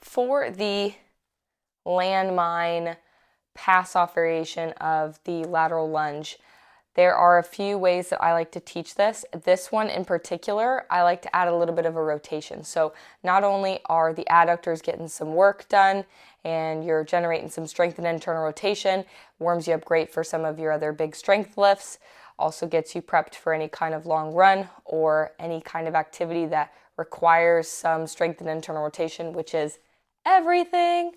for the landmine pass-off variation of the lateral lunge, there are a few ways that I like to teach this. This one in particular, I like to add a little bit of a rotation. So not only are the adductors getting some work done and you're generating some strength and internal rotation, warms you up great for some of your other big strength lifts, also gets you prepped for any kind of long run or any kind of activity that requires some strength and internal rotation, which is everything.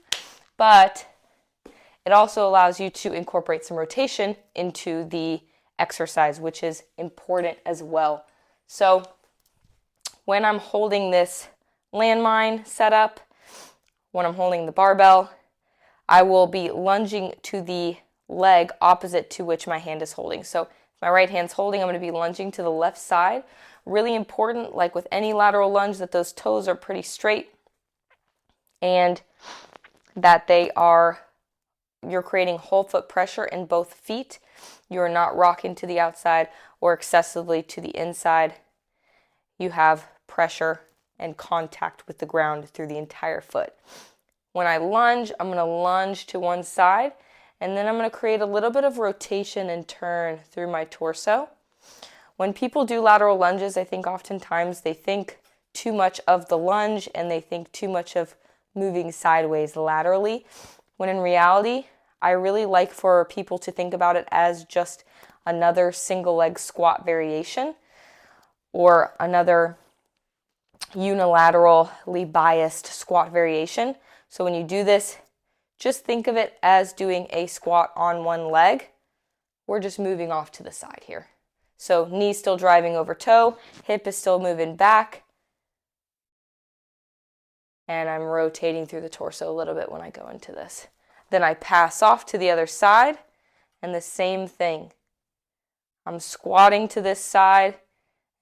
But it also allows you to incorporate some rotation into the exercise, which is important as well. So when I'm holding this landmine setup, when I'm holding the barbell, I will be lunging to the leg opposite to which my hand is holding. So if my right hand's holding, I'm going to be lunging to the left side. Really important, like with any lateral lunge, that those toes are pretty straight and that you're creating whole foot pressure in both feet. You're not rocking to the outside or excessively to the inside. You have pressure and contact with the ground through the entire foot. When I lunge, I'm going to lunge to one side, and then I'm going to create a little bit of rotation and turn through my torso. When people do lateral lunges, I think oftentimes they think too much of the lunge and they think too much of moving sideways laterally, when in reality, I really like for people to think about it as just another single leg squat variation or another unilaterally biased squat variation. So when you do this, just think of it as doing a squat on one leg. We're just moving off to the side here. So knee still driving over toe, hip is still moving back, and I'm rotating through the torso a little bit when I go into this. Then I pass off to the other side, and the same thing. I'm squatting to this side,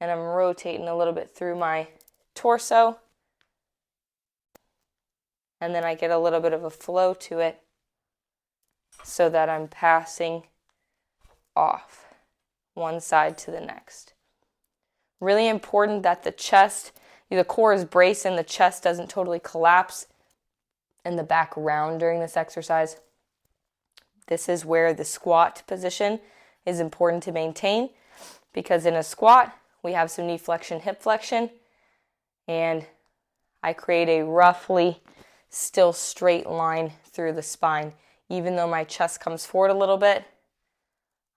and I'm rotating a little bit through my torso, and then I get a little bit of a flow to it so that I'm passing off one side to the next. Really important that the core is braced and the chest doesn't totally collapse in the back round during this exercise. This is where the squat position is important to maintain, because in a squat, we have some knee flexion, hip flexion, and I create a roughly still straight line through the spine. Even though my chest comes forward a little bit,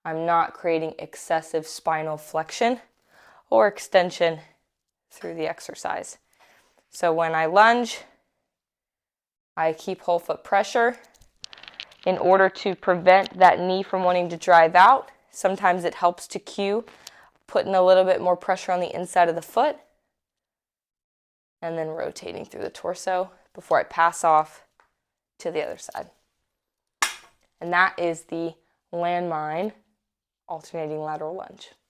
I'm not creating excessive spinal flexion or extension through the exercise. So when I lunge, I keep whole foot pressure in order to prevent that knee from wanting to drive out. Sometimes it helps to cue putting a little bit more pressure on the inside of the foot and then rotating through the torso before I pass off to the other side. And that is the landmine alternating lateral lunge.